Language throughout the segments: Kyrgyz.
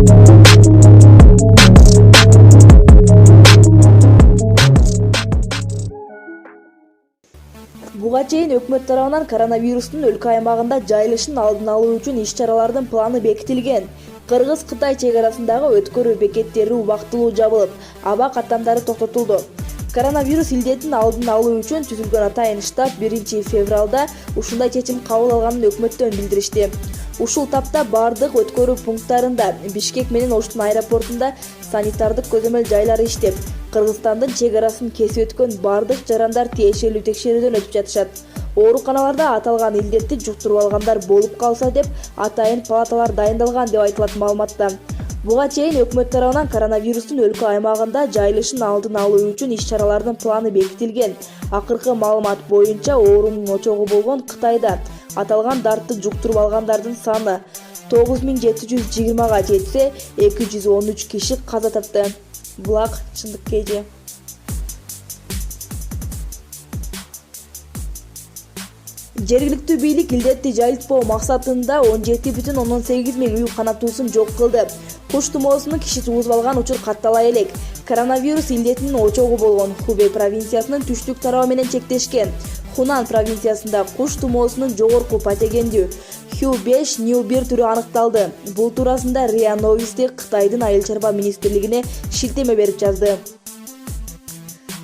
Буга чейин өкмөт тарабынан коронавирустун өлкө аймагында жайылышын алдын алуу үчүн иш-чаралардын планы бекитилген. Кыргыз-Кытай чек арасындагы өткөрүү бекеттери убактылуу жабылып, аба каттамдары токтотулду. Коронавирус илдетин алдын алуу үчүн түзүлгөн атайын штаб 1 февралда ушундай чечим кабыл алганын өкмөттөн билдиришти. Ушул тапта бардык өткөрүү пункттарында, Бишкек менен Оштун аэропортунда санитардык көзөмөл жайлары иштеп, Кыргызстандын чек арасын кесип өткөн бардык жарандар тиешелүү текшерүүдөн өтүп жатышат. Ооруканаларда аталган илдетти жуктуруп алгандар болуп калса деп атайын палаталар дайындалган деп айтылат маалыматта. Буга чейин өкмөт тарабынан коронавирустун өлкө аймагында жайылышын алдын алуу үчүн иш-чаралардын планы бекитилген. Акыркы маалымат боюнча оорунун очогу болгон Кытайда аталган дартты жуктуруп алгандардын саны 9720га жетсе, 213 киши каза тапты. Булак чындык KG. Жергиликтүү бийлик илдетти жайылтпоо максатында 17,8 миң үй канаттуусын жок кылды. Куш тумоосунун киши тугузуп алган учур каттала элек. Коронавирус илдетинин очогу болгон Хубэй провинциясынын түштүк тарабы менен чектешкен. Хунан провинциясында куш тумоосунун жогорку патогендүү Q5 New1 түрү аныкталды. Бул туурасында РИА Новости Кытайдын айыл чарба министрлигине шилтеме берип жазды.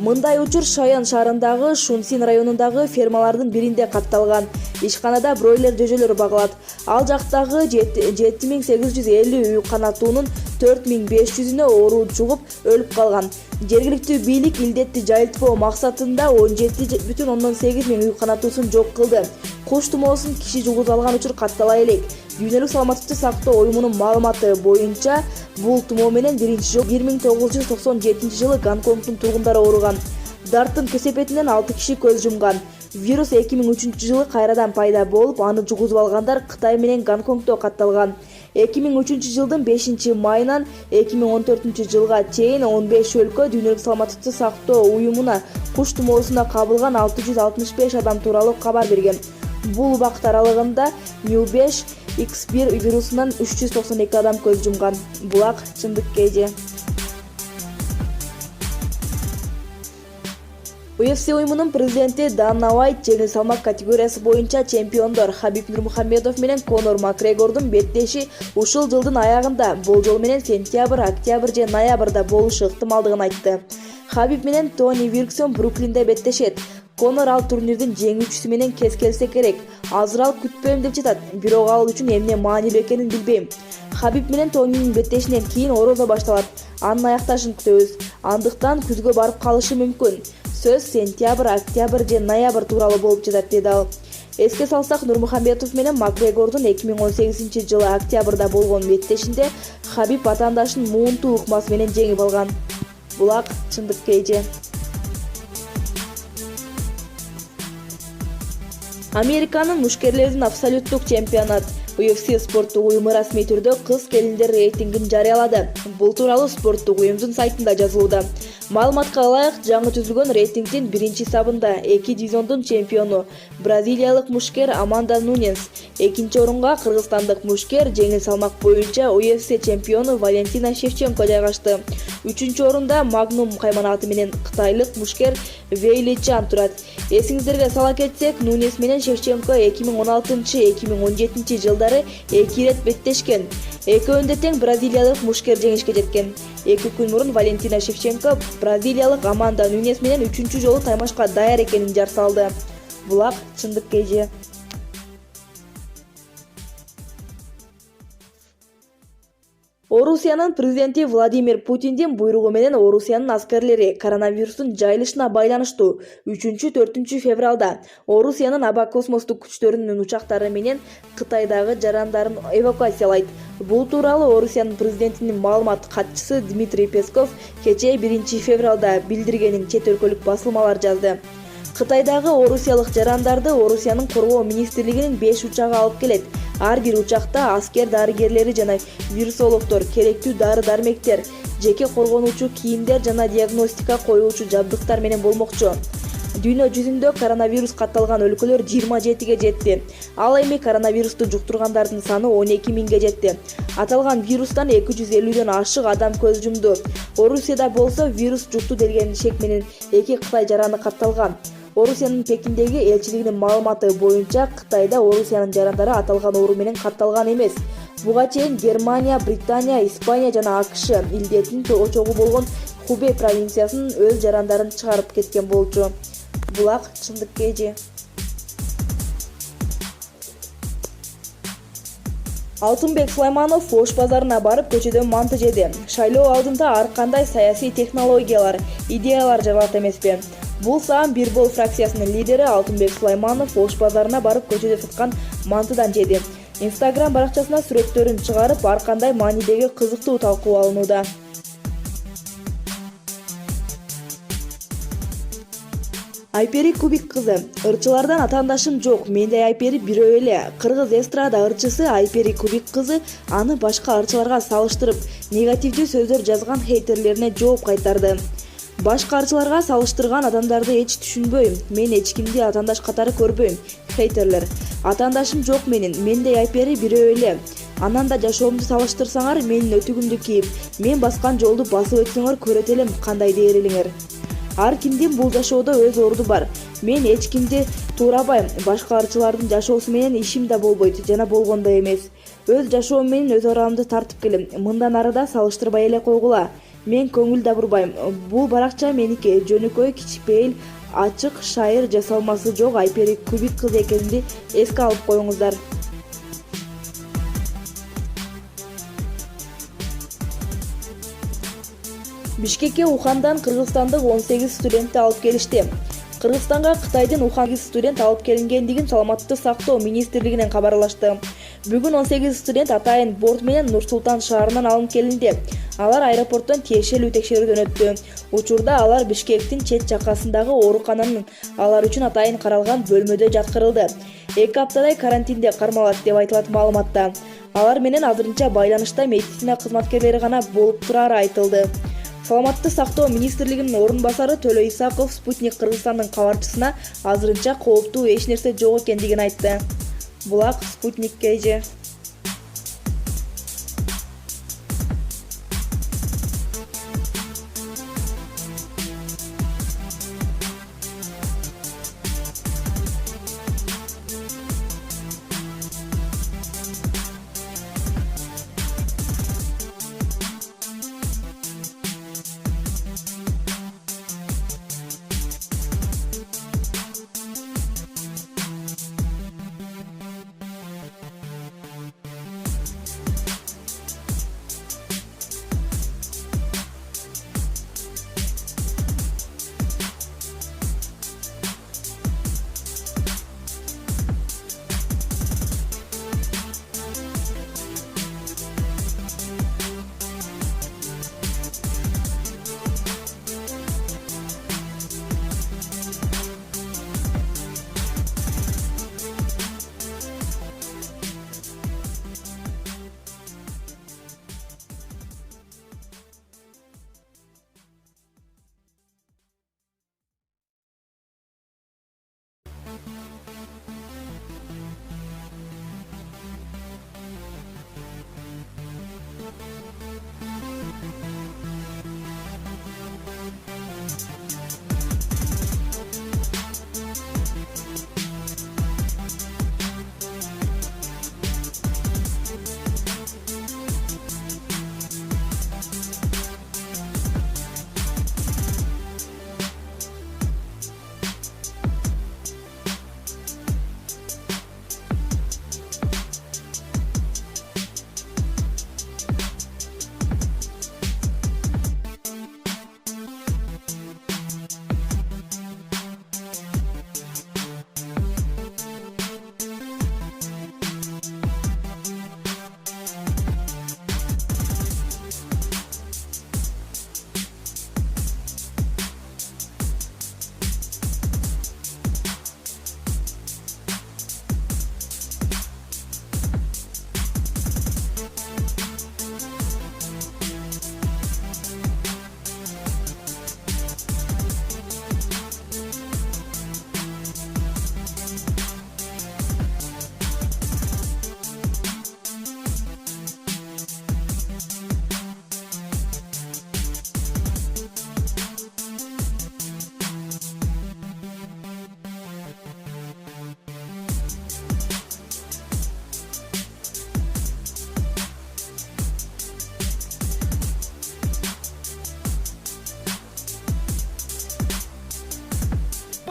Мындай учур Шаян шаарындагы Шунсин районундагы фермалардын биринде катталган. Ишканада бройлер жөжөлөр багылат. Ал жактагы 7850 үй канаттуунун 4500-үнө оору жугуп өлүп калган. Жергиликтүү бийлик илдетти жайылтпоо максатында 17,8 миң үй канаттуусын жок кылды. Куш тумоосун киши жугузуп алган учур каттала элек. Дүйнөлүк саламаттыкты сактоо уюмунун маалыматы боюнча, бул тумоо менен биринчи жолу 1997-жылы Гонконгдун тургундары ооруган. Дарттын кесепетинен 6 киши көз жумган. Вирус 2003-жылы кайрадан пайда болуп, аны жугузуп алгандар Кытай менен Гонконгдо катталган. 2003-жылдын 5-майынан 2014-жылга чейин 15 өлкө Дүйнөлүк саламаттыкты сактоо уюмуна куш тумоосуна кабылган 665 адам тууралуу кабар берген. Бул убакыт аралыгында New5 X1 вирусунан 392 адам көз жумган. Булак чындык KG. UFC уюмунун президенти Дана Уайт жеңил салмак категориясы боюнча чемпиондор Хабиб Нурмухамедов менен Конор Макгрегордун беттеши ушул жылдын аягында, болжол менен сентябрь, октябрь же ноябрда болушу ыктымалдыгын айтты. Хабиб менен Тони Вирксон Бруклинде беттешет. Конор ал турнирдин жеңүүчүсү менен кез келсе керек. Азыр күтпөйм деп жатат, бирок ал үчүн эмне маанилүү экенин билбейм. Хабиб менен Тонинин беттешинен кийин орозо башталат. Анын аякташын күтөбүз. Андыктан күзгө барып калышы мүмкүн. Сөз сентябрь, октябрь же ноябрь тууралуу болуп жатат, деди ал. Эске салсак, Нурмухамедов менен Макгрегордун 2018-жылы октябрда болгон беттешинде Хабиб атаандашын муунтуу ыкмасы менен жеңип алган. Булак чындык KG. Американын мушкерлердин абсолюттук чемпионат UFC спорттук уюму расмий түрдө кыз келиндер рейтингин жарыялады. Бул тууралуу спорттук уюмдун сайтында жазылууда. Маалыматка ылайык, жаңы түзүлгөн рейтингдин биринчи сабында 2 дивизиондун чемпиону бразилиялык мушкер Аманда Нунес, экинчи орунга кыргызстандык мушкер жеңил салмак боюнча UFC чемпиону Валентина Шевченко жайгашты. Үчүнчү орунда Магнум кайманаты менен кытайлык мушкер Вейли Чан турат. Эсиңиздерге сала кетсек, Нунес менен Шевченко 2016-2017 жылдары 2 ирет беттешкен. Экөөндө тең бразилиялык мушкер жеңишке жеткен. 2 күн мурун Валентина Шевченко бразилиялык Аманда Нунес менен 3-чү жолу таймашка даяр экенин жар салды. Булак чындык KG. Орусиянын президенти Владимир Путиндин буйругу менен Орусиянын аскерлери коронавирустун жайылышына байланыштуу 3-4 февралда Орусиянын аба космостук күчтөрүнүн учактары менен Кытайдагы жарандарын эвакуациялайт. Бул тууралуу Орусиянын президентинин маалымат катчысы Дмитрий Песков кечээ 1 февралда билдиргенин чет өлкөлүк басылмалар жазды. Кытайдагы орусиялык жарандарды Орусиянын коргоо министрлигинин 5 учагы алып келет. Ар бир учакта аскер дарыгерлери жана вирусологдор, керектүү дары-дармектер, жеке коргонуучу кийимдер жана диагностика коюучу жабдыктар менен болмокчу. Дүйнө жүзүндө коронавирус катталган өлкөлөр 27-ге жетти. Ал эми коронавирусту жуктургандардын саны 12 миңге жетти. Аталган вирустан 250дөн ашык адам көз жумду. Орусияда болсо вирус жукту делген шек менен 2 Кытай жараны катталган. Орусиянын Пекиндеги элчилигинин маалыматы боюнча Кытайда Орусиянын жарандары аталган оору менен катталган эмес. Буга чейин Германия, Британия, Испания жана АКШ илдеттин очогу болгон Хубей провинциясынын өз жарандарын чыгарып кеткен болчу. Булак чындык кежи. Алтынбек Сулайманов Ош базарына барып көчөдөн манты жеди. Шайлоо алдында ар кандай саясий технологиялар, идеялар жаралат эмеспи? Бул саам Бир Бол фракциясынын лидери Алтынбек Сулайманов Ош базарына барып көчөдө саткан мантыдан жеди. Instagram баракчасына сүрөттөрүн чыгарып, ар кандай маанидеги кызыктуу талкуу алынууда. Айпери Кубик кызы. Ырчылардан атаандашым жок, менде Айпери бирөө эле. Кыргыз эстрада ырчысы Айпери Кубик кызы аны башка ырчыларга салыштырып, негативдүү сөздөр жазган хейтерлерине жооп кайтарды. Башка ырчыларга салыштырган адамдарды эч түшүнбөйм. Мен эч кимди атаандаш катары көрбөйм. Хейтерлер. Атаандашым жок менин. Менде Айпери бирөө эле. Анан да жашоомду салыштырсаңар, менин өтүгүмдү кийип, мен баскан жолду басып өтсөңөр көрөт элем кандай дээр элиңер. Ар кимдин бул жашоодо өз орду бар. Мен эч кимди туурабайм. Башка ырчылардын жашоосу менен ишим да болбойт, жана болгон да эмес. Өз жашоом менен өз арамды тартып келем. Мындан ары да салыштырбай эле койгула. Мен көңүл да бурбайм. Бул баракча меники, жөнөкөй, кичпейил, ачык, шайыр, жасалмасы жок Айпери Кубик кыз экенинди эске алып коюңуздар. Бишкекке Ухандан кыргызстандык 18 студентти алып келишти. Кыргызстанга Кытайдын Ухан студент алып келингендигин Саламаттыкты сактоо министрлигинен кабарлашты. Бүгүн 18 студент атайын борт менен Нур-Султан шаарынан алынып келинди. Алар аэропорттон тиешелүү текшерүүдөн өттү. Учурда алар Бишкектин чет жакасындагы оорукананын алар үчүн атайын каралган бөлмөдө жаткырылды. 2 аптадай карантинде кармалат деп айтылат маалыматта. Алар менен азырынча байланышта медицина кызматкерлери гана болуп турары айтылды. Саламаттыкты сактоо министрлигинин орун басары Төлө Исаков Спутник Кыргызстандын кабарчысына азырынча кооптуу эч нерсе жок экендигин айтты. Булак Спутник KG.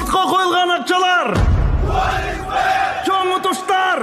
Спортко коюлган акчалар. Чоң утуштар.